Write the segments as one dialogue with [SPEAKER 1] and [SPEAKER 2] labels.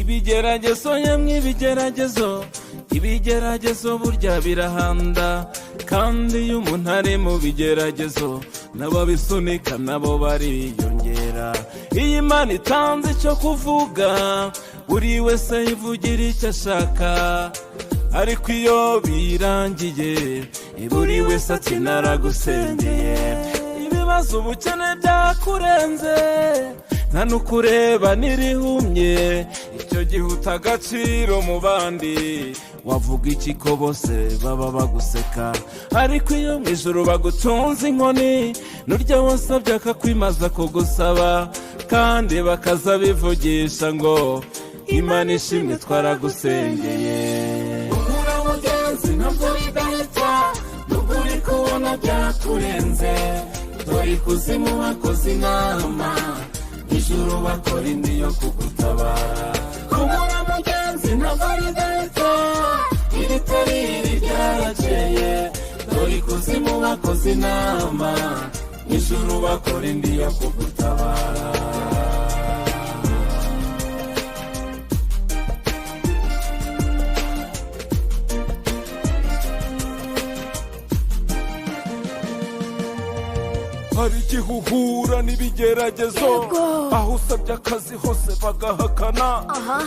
[SPEAKER 1] ibigeragezo yemwe ibigeragezo burya birahanda, kandi iyo umuntu ari mu bigeragezo n'ababisunika nabo bariyongera. Iyi Imana itanze icyo kuvuga, buri wese yivugira icyo ashaka, ariko iyo birangiye buri wese ati naragusengeye. Ibibazo ubukene byakurenze, nta n'ukureba nirihumye, icyo gihe uta agaciro mu bandi, wavuga iki ko bose baba baguseka. Ariko iyo mu ijuru bagutunze inkoni, nurya wasabye akakwimaza kugusaba, kandi bakaza bivugisha ngo Imana ishimwe twaragusengeye. Umura mugenzi ntabwo bidahita, nubwo uri kubona byakurenze, dore ikuzimu bakoze inama, ijuru bakora indi yo kugutabara. Umura mugenzi ntabwo bidahita, iri tari iri ryarakeye, dore ikuzimu bakoze inama, ijuru bakora indi yo kugutabara. Hari igihe uhura n'ibigeragezo, aho usabye akazi hose bagahakana,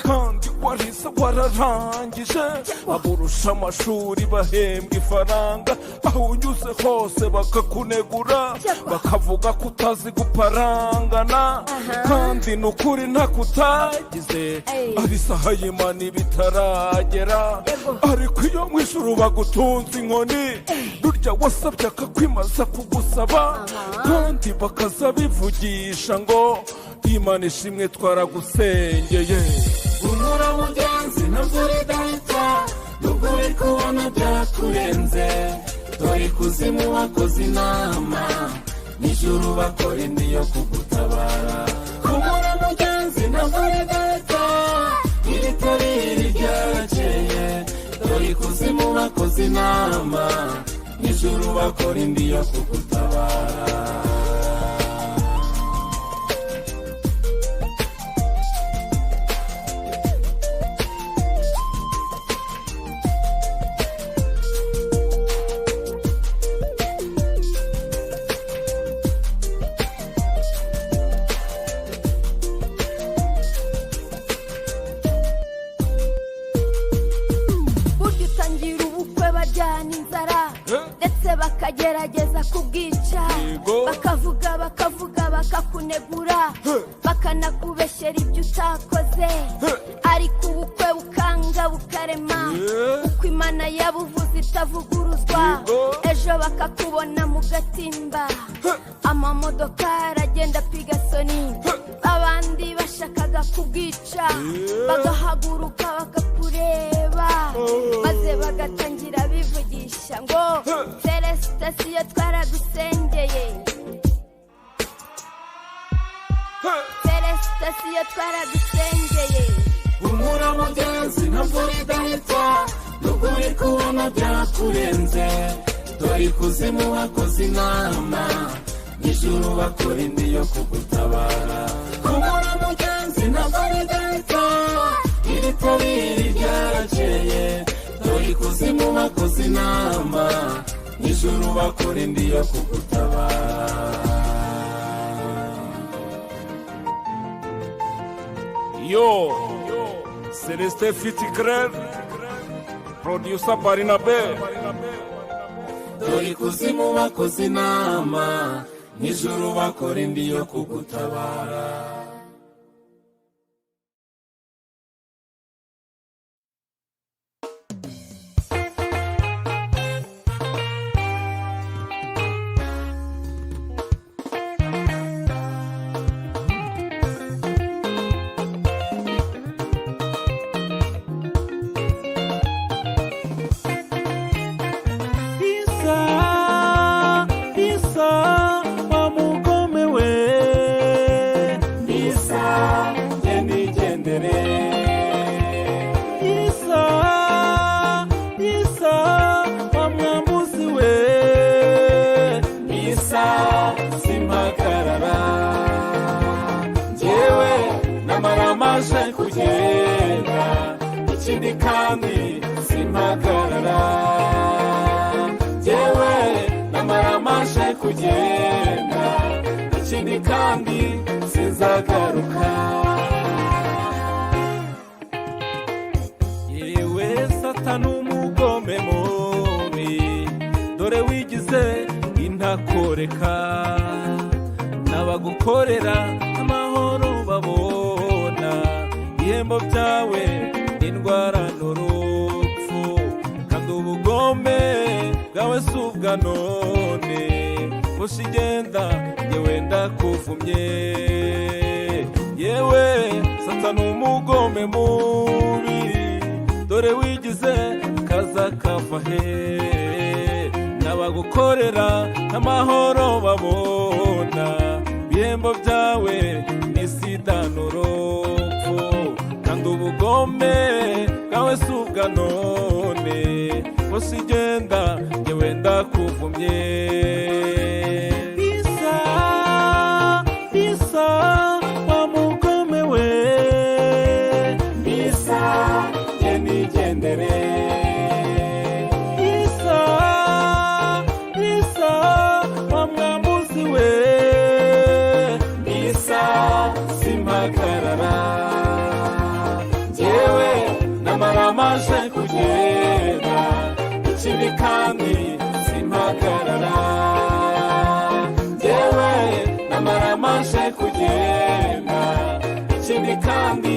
[SPEAKER 1] kandi warize wararangije, aburusha amashuri bahembwa ifaranga, aho unyuze hose bakakunegura, bakavuga ko utazi guparangana, kandi n'ukuri ntako utagize, ari isaha y'Imana ibitaragera. Ariko iyo mu ijuru bagutunze inkoni, nurya wasabye akakwimaza kugusaba, kandi bakaza bivugisha ngo Imana ishimwe twaragusengeye. Umura mugenzi ntabwo bidahita, nubwo uri kubona byakurenze, dore ikuzimu bakoze inama, n'ijuru bakora indi yo kugutabara. Umura mugenzi ntabwo bidahita, iri tari iri ryarakeye, dore ikuzimu bakoze inama, n'ijuru bakora indi yo kugutabara.
[SPEAKER 2] Ndetse bakagerageza kubwica, bakavuga bakakunegura, bakanakubeshyera ibyo utakoze, ariko ubukwe bukanga bukarema, uko Imana yabuvuze itavuguruzwa. Ejo bakakubona mu gatimba, amamodoka aragenda pigasoni, abandi bashakaga kubwica, bagahaguruka bakakureba, maze bagatangira bivugisha ngo Celestation twaragusengeye, Celestation twaragusengeye.
[SPEAKER 1] Umura mugenzi ntabwo bidahita, nubwo uri kubona byakurenze, dore ikuzimu bakoze inama, n'ijuru bakora indi yo kugutabara. Umura mugenzi ntabwo bidahita, iri tari iri ryarakeye, dore ikuzimu bakoze inama, n'ijuru bakora indi yo kugutabara. Yo, Celestin Fitikrer, producer Barinabe, dore ikuzimu bakoze inama, n'ijuru bakora indi yo kugutabara. Simpagarara, njyewe namara amaje kugenda. kandi simpagarara, yewe namaramaje kugenda, ikindi kandi sinzagaruka. Yewe Satani umugome mubi, dore wigize intakoreka, n'abagukorera amahoro babona, ihembo byawe indwara n'urupfu, kandi ubugome bwawe si ubwa none, gusa igenda yewe ndakuvumye. Yewe Satani umugome mubi, dore wigize kaza kava he, n'abagukorera amahoro babona, ibihembo byawe ni sida n'urupfu, kandi ubugome bwawe si ubwa none, gusa igenda yewe ndakuvumye. Bisa wa mugome we, bisa ye nigendere, bisa wa mwambuzi we, bisa simpagarara, yewe namaramaje kugenda, ikindi kandi simpagarara, yewe namaramaje kugenda, ikindi kandi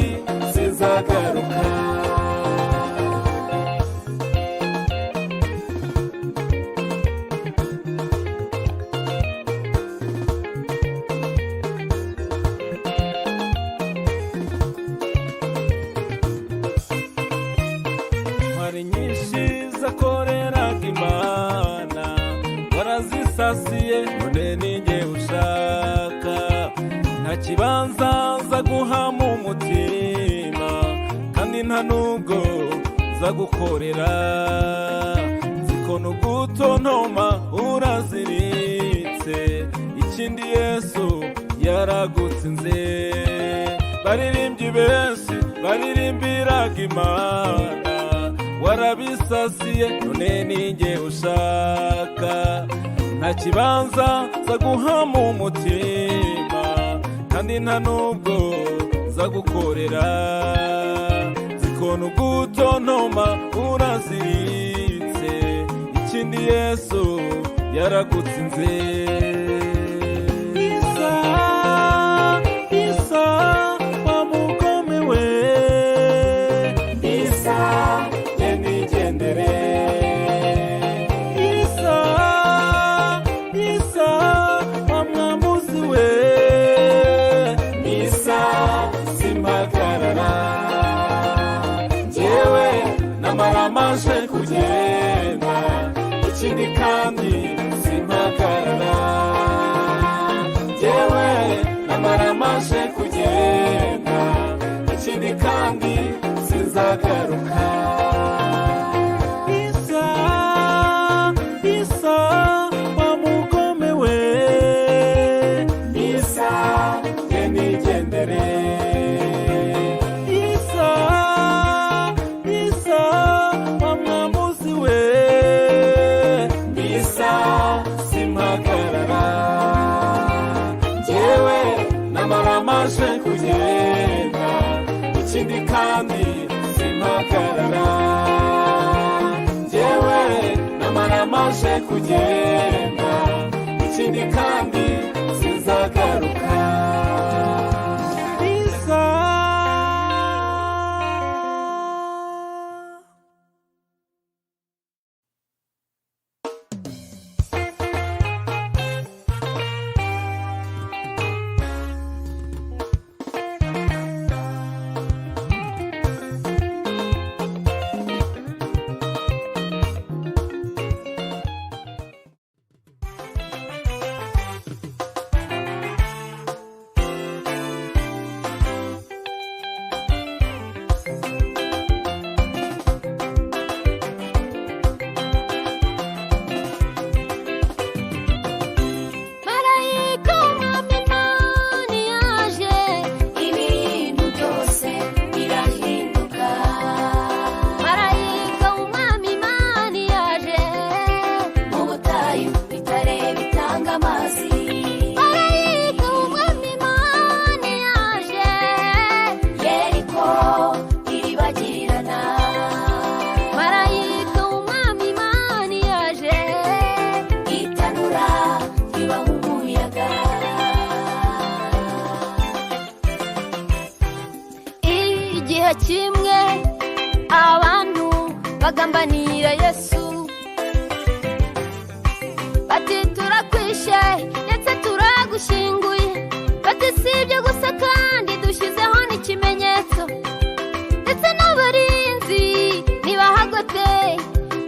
[SPEAKER 1] sinzagaruka. Hari nyinshi zakoreraga Imana, warazisasiye none ninjye ushaka, nta kibanza zaguha mu mutima, kandi nta nubwo zagukorera, ziko n'ugutontoma uraziritse, ikindi Yesu yaragutsinze. Baririmbyi benshi baririmbiraga Imana, warabisasiye none ninjye ushaka, nta kibanza zaguha mu mutima, kandi nta nubwo zagukorera, ziko n'ugutontoma uraziritse, ikindi Yesu yaragutsinze. Bisa wa mugome we, bisa ye nigendere, bisa wa mwambuzi we, bisa simpagarara, yewe namaramaje kugenda, ikindi kandi simpagarara, yewe namaramaje kugenda, ikindi kandi sinzagaruka. Bisa wa mugome we, bisa ye nigendere, bisa wa mwambuzi we, bisa simpagarara, yewe namaramaje kugenda, ikindi kandi simpagarara, yewe namaramaje kugenda, ikindi kandi sinzagaruka.
[SPEAKER 2] igihe kimwe abantu bagambanira Yesu bati turakwishe ndetse turagushinguye, bati si ibyo gusa kandi dushyizeho n'ikimenyetso, ndetse n'abarinzi nibahagote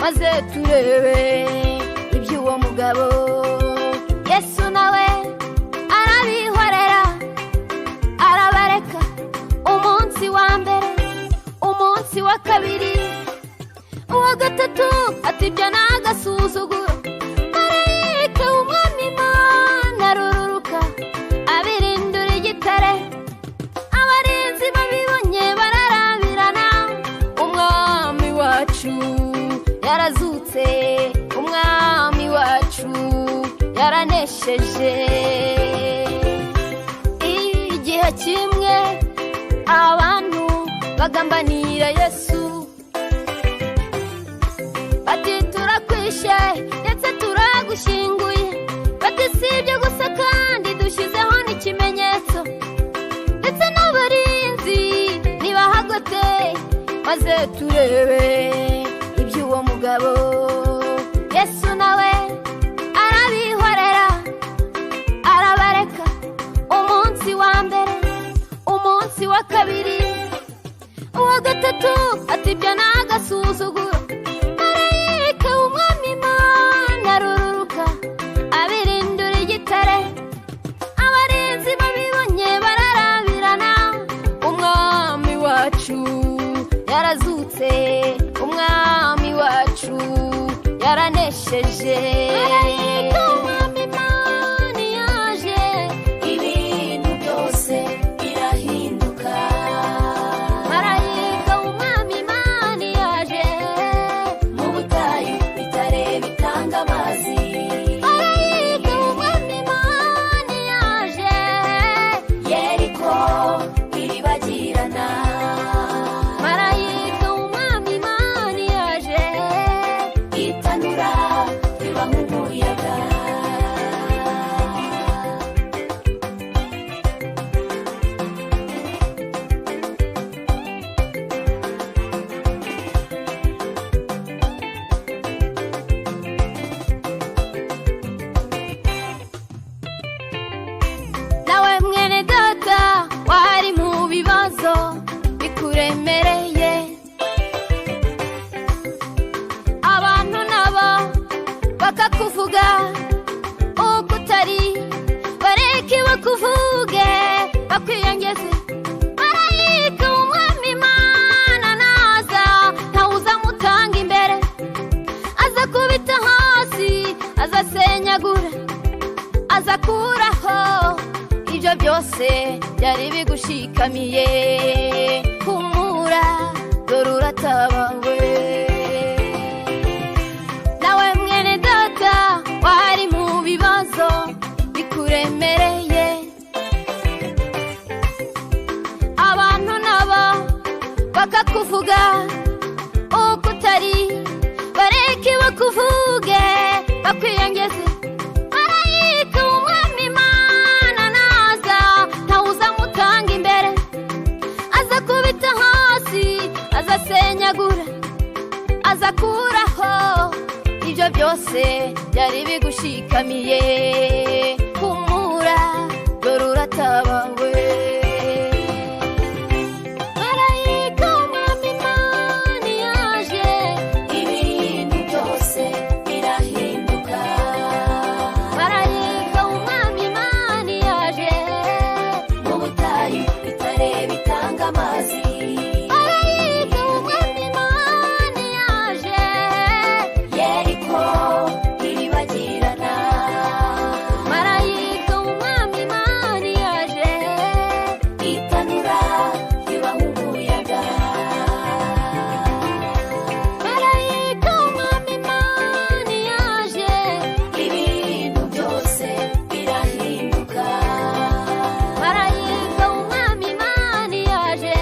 [SPEAKER 2] maze turebe iby'uwo mugabo. Yesu nawe arabihorera arabareka. Umunsi wa mbere, umunsi wa kabiri, uwa gatatu ati ibyo ni agasuzuguro. Marayika w'Umwami Imana arururuka abirindura igitare. Abarinzi babibonye bararabirana, umwami wacu yarazutse, umwami wacu yaranesheje. Igihe kimwe abantu bagambanira Yesu bati turakwishe ndetse turagushinguye, bati si ibyo gusa kandi dushyizeho n'ikimenyetso, ndetse n'abarinzi nibahagote maze turebe iby'uwo mugabo. Yesu nawe arabihorera arabareka. Umunsi wa mbere, umunsi wa kabiri, uwa gatatu ati ibyo ni agasuzuguro. Marayika w'Umwami Imana arururuka abirindura igitare. Abarinzi babibonye bararabirana, umwami wacu yarazutse, umwami wacu yaranesheje. Marayika w'Umwami Imana yaje, ibintu byose birahinduka. Marayika w'Umwami Imana yaje, mu butayu bitare bitanga amazi. Marayika w'Umwami Imana yaje, Yeriko iribagirana. Marayika w'Umwami Imana yaje, itanura riba nk'umuyaga. Nawe mwene data wari mu bibazo bikuremereye, abantu nabo bakakuvuga uko utari, bareke bakuvuge bakwiyongeze. Marayika w'Umwami Imana naza ntawuza amutanga imbere, aza kubita hasi, azasenyagura, azakuraho ibyo byose byari bigushikamiye. Humura dore uratabawe. Nawe mwene data wari mu bibazo bikuremereye, abantu nabo bakakuvuga uko utari, bareke bakuvuge bakwiyongeze. Marayika w'Umwami Imana naza ntawuza amutanga imbere, aza kubita hasi, azasenyagura, azakuraho ibyo byose byari bigushikamiye. Humura dore uratabawe. Marayika w'Umwami Imana yaje, ibintu byose birahinduka. Marayika w'Umwami Imana yaje, mu butayu bitare bitanga amazi. Marayika w'Umwami Imana yaje, Yeriko iribagirana. Marayika w'Umwami Imana yaje, itanura riba nk'umuyaga. Marayika w'Umwami Imana yaje, ibintu byose birahinduka. Marayika w'Umwami Imana yaje,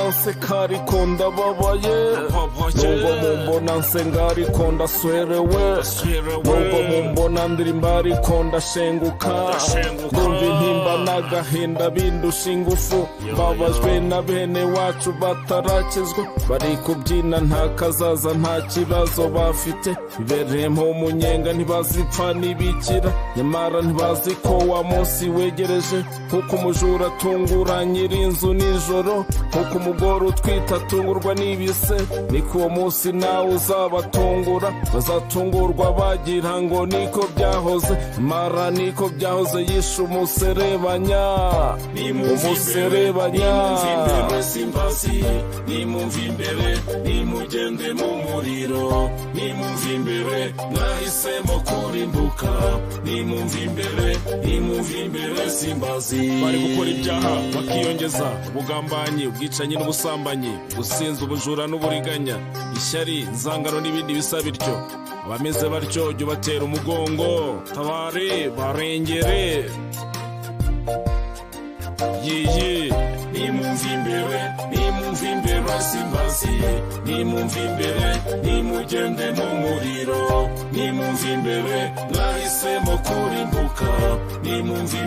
[SPEAKER 3] nseka ariko ndababaye, nubwo mumbona nsenga ariko ndaswerewe, nubwo mumbona ndirimba ariko ndashenguka, ndumva intimba n'agahinda bindusha ingufu, mbabajwe na bene wacu batarakizwa, bari kubyina nta kazaza nta kibazo bafite, bibereyemo umunyenga ntibazipfa n'ibikira, nyamara ntibazi ko wa munsi wegereje, nk'uko umujura atungura nyir'inzu nijoro, nk'uko umugore utwite atungurwa n'ibise, niko uwo munsi nawe uzabatungura, bazatungurwa bagira ngo niko byahoze, mara niko byahoze yishe umuserebanya, umuserebanya.
[SPEAKER 1] nimumva imbere nimugende mu muriro, nimumva imbere mwahisemo kurimbuka, nimumva imbere simbazi.
[SPEAKER 3] Bari gukora ibyaha bakiyongeza, ubugambanyi, ubwicanyi n'ubusambanyi, gusinza, ubujura n'uburiganya, ishyari, inzangano n'ibindi bisa bityo. Abameze batyo jya ubatera umugongo, tabare barengere. Yiyi
[SPEAKER 1] nimumva imbere simbazi, nimumva imbere nimugende mu muriro, nimumva imbere mwahisemo kurimbuka, nimumva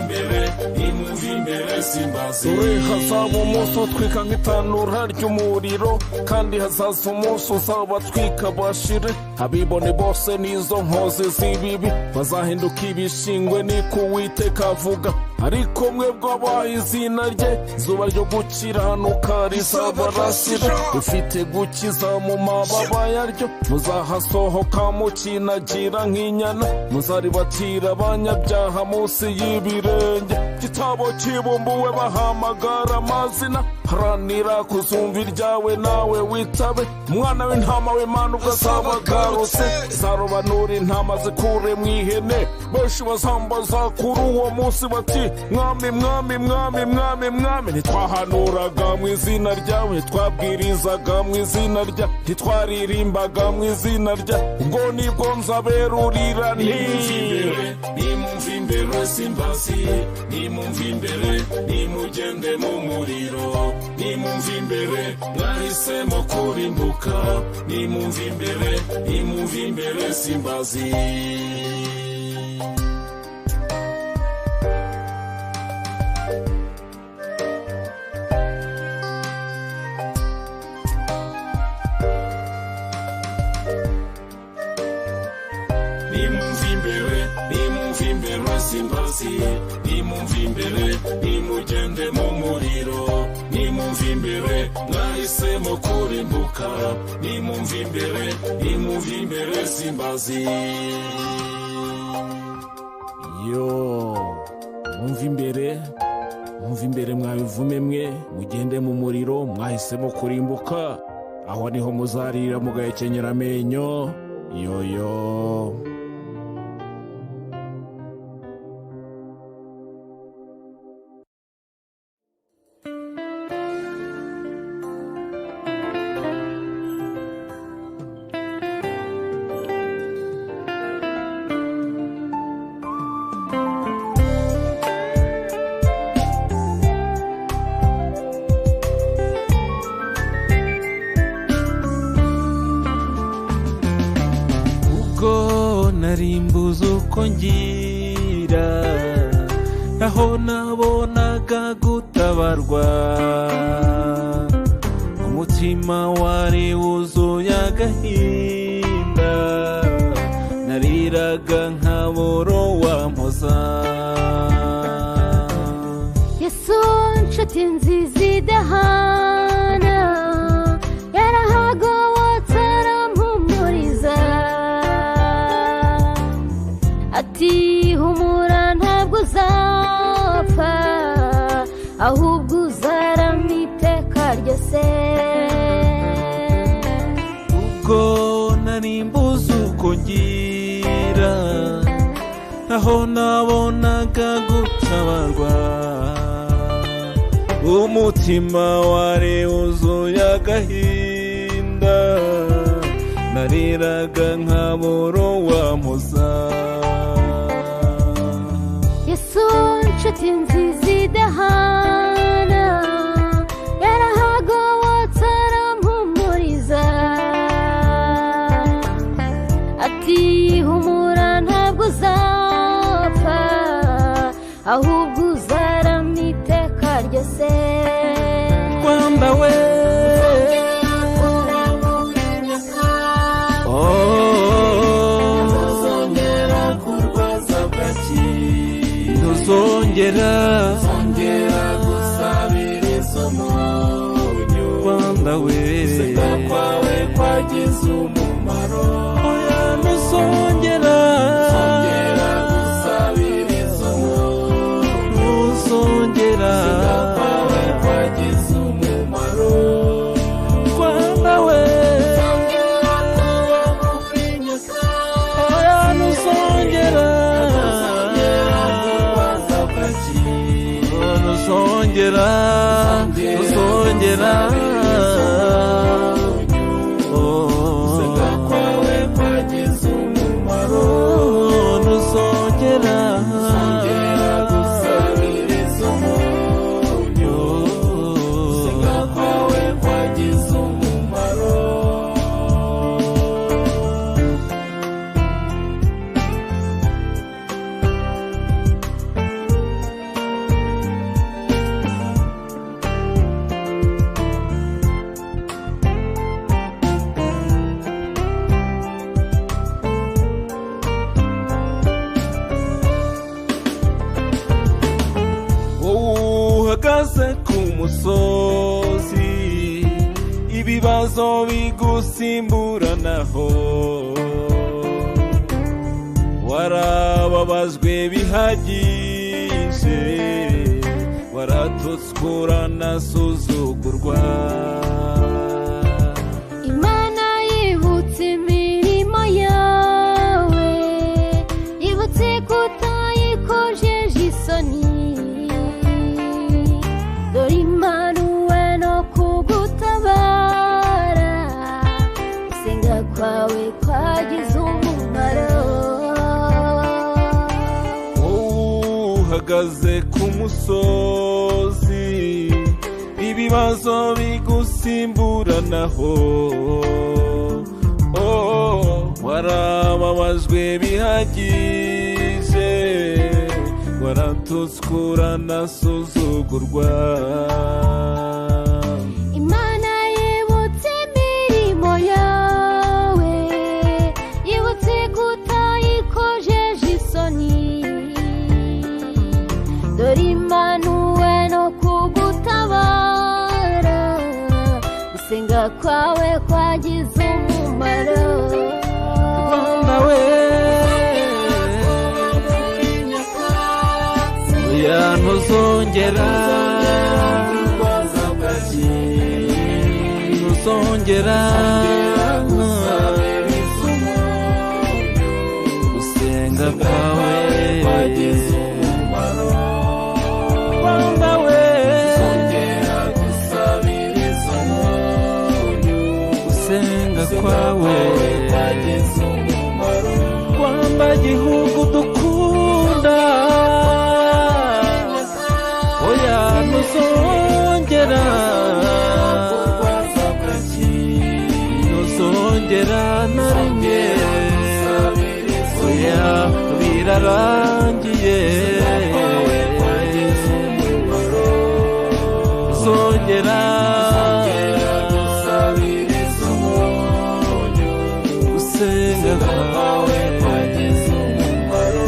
[SPEAKER 1] imbere simbazi.
[SPEAKER 3] dore hazaba umunsi utwika nk'itanura ry'umuriro, kandi hazaza umunsi uzabatwika bashire, abibone bose n'izo nkozi z'ibibi bazahinduka ibishingwe, niko Uwiteka avuga. Ariko mwebwe abaha izina rye, izuba ryo gukiranuka rizabarasira, rifite gukiza mu mababa yaryo, muzahasohoka mukinagira nk'inyana, muzaribatira abanyabyaha munsi y'ibirenge. Igitabo kibumbuwe bahamagara amazina, haranira kuzumva iryawe nawe witabe, umwana w'intama w'Imana ubwo azaba agarutse, zarobanura intama zikure mu ihene, benshi bazambaza kuri uwo munsi bati, mwami mwami mwami mwami mwami, ntitwahanuraga mu izina ryawe, ntitwabwirizaga mu izina rya, ntitwaririmbaga mu izina rya, ubwo nibwo nzaberurira nti
[SPEAKER 1] nimumva imbere simbazi, nimumva imbere nimugende mu muriro, nimumva imbere mwahisemo kurimbuka, nimumva imbere simbazi. nimumva imbere simbazi, nimumva imbere nimugende mu muriro, nimumva imbere mwahisemo kurimbuka, nimumva imbere simbazi.
[SPEAKER 3] yo mwumva imbere mwabivume mwe, mugende mu muriro mwahisemo kurimbuka, aho niho muzarira mugahekenyera amenyo. Yo
[SPEAKER 4] narimbuza uko ngira, aho nabonaga gutabarwa, umutima wari wuzuye agahinda, nariraga nk'aboro wampoza.
[SPEAKER 2] Yesu nshuti nziza idahana, yarahagobotse arampumuriza, ati humura ntabwo uzapfa, ahubwo uzarama iteka ryose.
[SPEAKER 4] ubwo narimbuza uko ngira, aho nabonaga gutabarwa, umutima wari wuzuye agahinda, nariraga nk'aboro wampoza.
[SPEAKER 2] Yesu nshuti nziza idahana, yarahagobotse ahubwo uzarama iteka ryose.
[SPEAKER 4] Rwanda we
[SPEAKER 1] ntuzongera kurwaza bwaki,
[SPEAKER 4] ntuzongera
[SPEAKER 1] gusabiriza umunyu.
[SPEAKER 4] Rwanda we
[SPEAKER 1] guseka kwawe kwagize umumaro.
[SPEAKER 4] oya ntuzongera
[SPEAKER 1] gusabiriza umunyu.
[SPEAKER 4] ntuzongera
[SPEAKER 1] kwawe kwagize umumaro.
[SPEAKER 4] Rwanda we oya ntuzongera ntuzongera ntuzongera
[SPEAKER 1] guseka kwawe kwagize umumaro.
[SPEAKER 4] ntuzongera
[SPEAKER 1] gusabiriza umunyu. guseka kwawe kwagize umumaro.
[SPEAKER 4] uhagaze ku musozi ibibazo bigusimburanaho warababajwe bihagije waratutswe uranasuzugurwa
[SPEAKER 2] Imana yibutse imirimo yawe, ibutse kutayikojeje isoni. Dore impanuwe no kugutabara, gusenga kwawe kwagize umumaro.
[SPEAKER 4] uhagaze ku musozi ibibazo bigusimburanaho warababajwe bihagije waratutswe uranasuzugurwa
[SPEAKER 2] Imana yibutse imirimo yawe, ibutse kutayikojeje isoni. Dore impanuwe no kugutabara, gusenga kwawe kwagize umumaro.
[SPEAKER 4] Rwanda we oya ntuzongera
[SPEAKER 1] kurwaza bwaki,
[SPEAKER 4] ntuzongera
[SPEAKER 1] gusabiriza umunyu.
[SPEAKER 4] gusenga kwawe
[SPEAKER 1] kwagize umumaro.
[SPEAKER 4] Rwanda we
[SPEAKER 1] gusabiriza umunyu.
[SPEAKER 4] gusenga kwawe
[SPEAKER 1] kwagize umumaro.
[SPEAKER 4] Rwanda gihugu dukunda oya ntuzongera
[SPEAKER 1] kurwaza bwaki,
[SPEAKER 4] ntuzongera na rimwe oya birarangiye ntuzongera
[SPEAKER 1] gusabiriza umunyu.
[SPEAKER 4] gusenga kwawe
[SPEAKER 1] kwagize umumaro.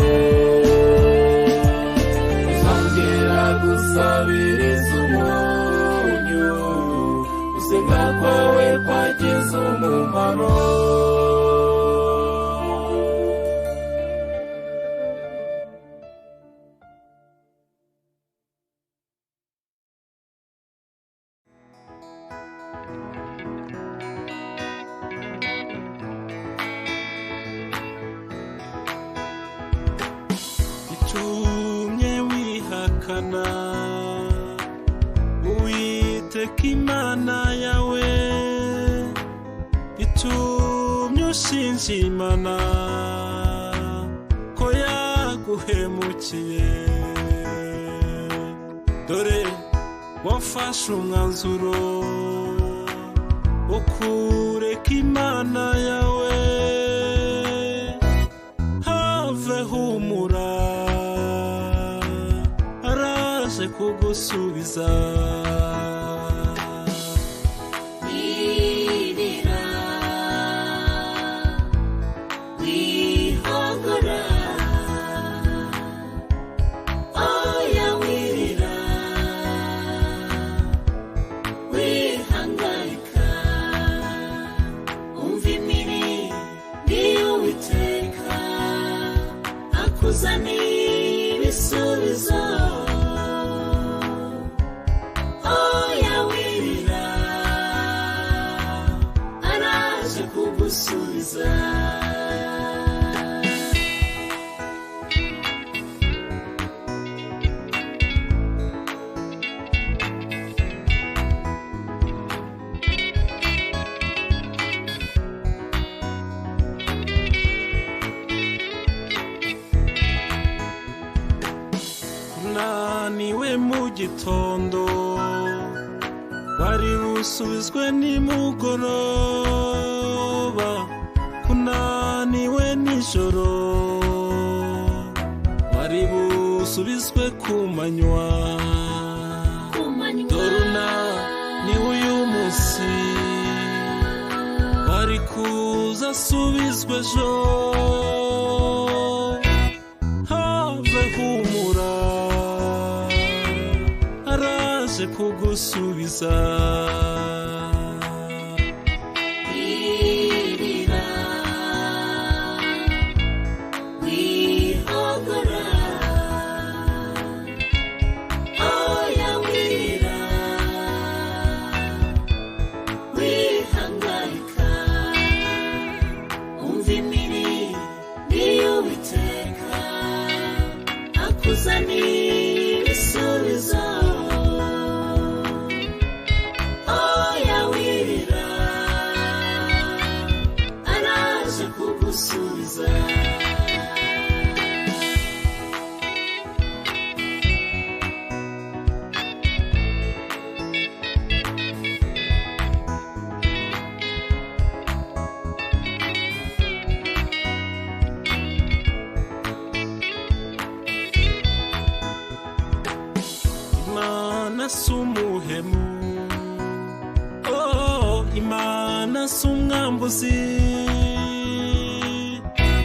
[SPEAKER 1] Uzongera gusabiriza umunyu. gusenga kwawe kwagize umumaro.
[SPEAKER 4] itumye wihakana Uwiteka Imana yawe itumye ushinja Imana ko yaguhemukiye dore wafashe umwanzuro wo kureka Imana yawe have humura araje kugusubiza
[SPEAKER 1] wirira wihogora oya wirira wihangayika umva imirindi y'Uwiteka akuzanira ibisubizo oya wirira araje kugusubiza
[SPEAKER 4] unaniwe mu gitondo wari busubizwe nimugoroba kunaniwe nijoro wari busubizwe ku manywa doruna ni uyu munsi wari kuza asubizwe ejo have humura araje kugusubiza
[SPEAKER 1] wirira wihogora oya wirira wihangayika umva imirindi y'Uwiteka akuzanira ibisubizo oya wirira araje kugusubiza
[SPEAKER 4] Imana sumuhemu oh Imana sumwambuzi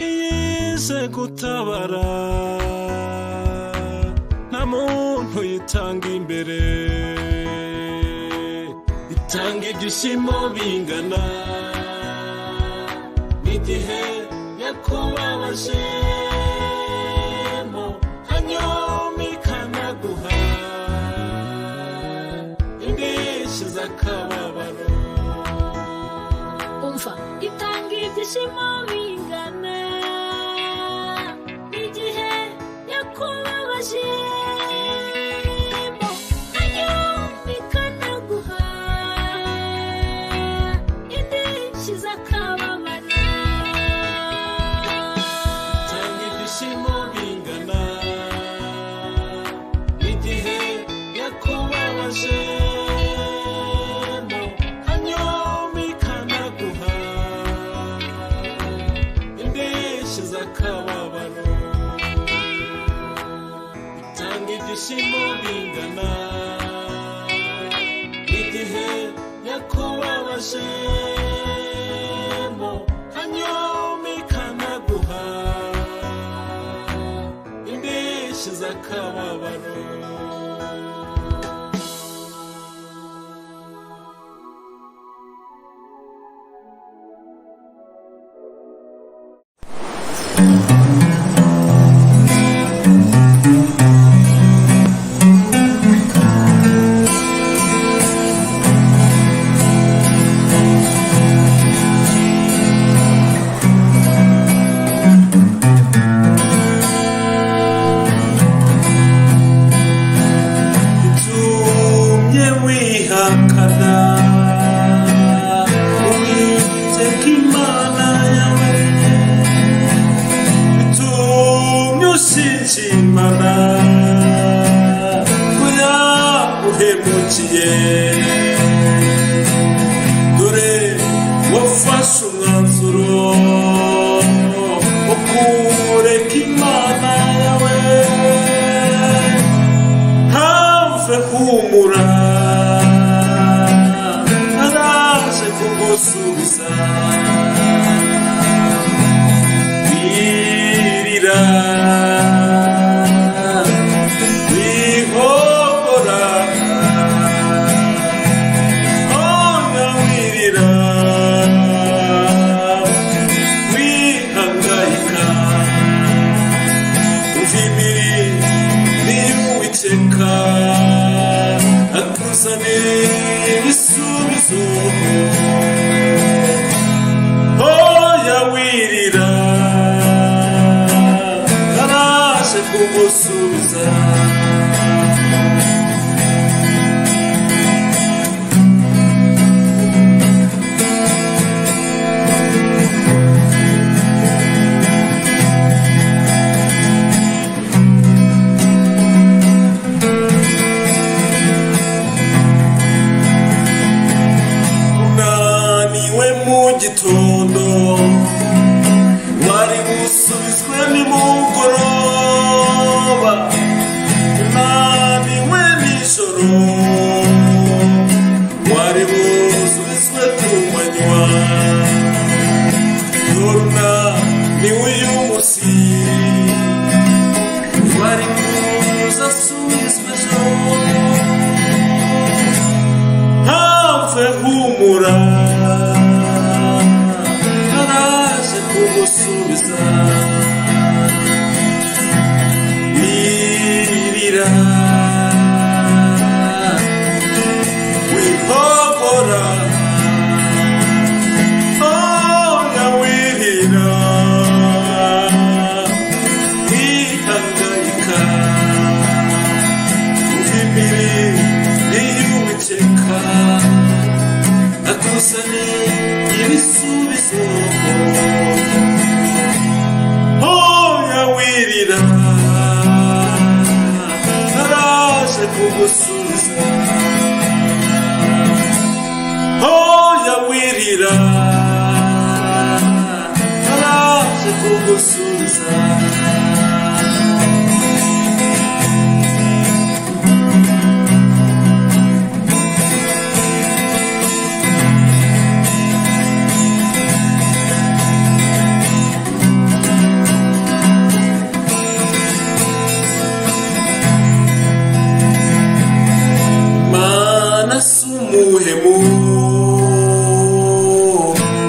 [SPEAKER 4] yije gutabara nta muntu yitanga imbere itanga ibyishimo bingana n'igihe yakubabaje hanyuma ikanaguha indishyi z'akababaro
[SPEAKER 1] umva itanga ibyishimo bingana igihe yakubabaje hanyuma ikanaguha indishyi z'akababaro
[SPEAKER 4] itanga ibyishimo bingana igihe yakubabaje hanyuma ikanaguha indishyi z'akababaro itanga ibyishimo bingana igihe yakubabaje hanyuma ikanaguha indishyi z'akababaro kureka Imana yawe humura araje kugusubiza wirira wihogora oya wirira wihangayika uvimiri niyuwiteka akuzanira ibisubizo oya wirira araje kugusubiza gitondo wari busubizwe nimugoroba unaniwe nijoro wari busubizwe ku manywa doruna ni uyu munsi wari buzasubizwe ejo have humura kugusubiza wirira wihogora oya wirira wihangayika uvimiri niyuwiteka akuzanira ibisubizo wirira araje kugusubiza oya wirira araje kugusubiza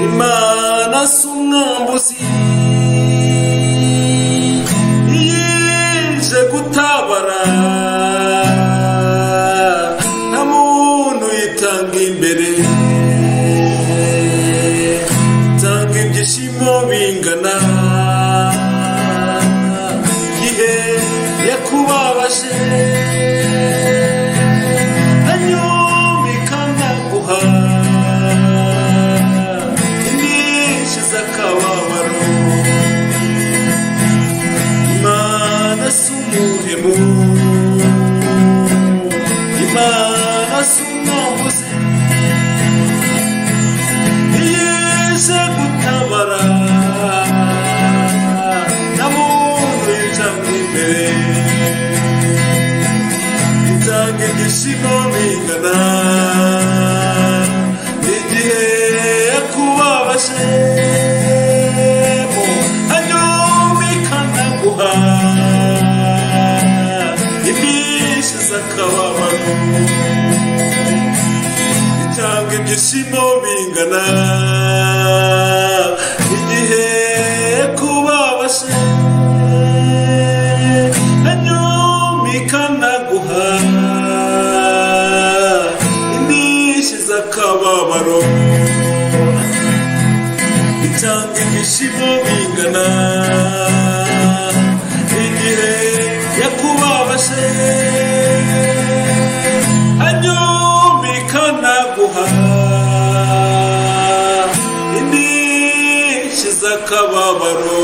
[SPEAKER 4] Imana sumwambuzi yije gutabara nta muntu yitanga imbere tanga ibyishimo bingana igihe yakubabaje Imana sumwambuzi yije gutabara nta muntu yitanga imbere itanga ibyishimo bingana igihe yakubabaje hanyuma ikanaguha akababaro itanga ibyishimo bingana igihe kubabashe hanyuma ikanaguha indishyi z'akababaro itanga ibyishimo bingana igihe yakubabashe ikanaguha indishyi z'akababaro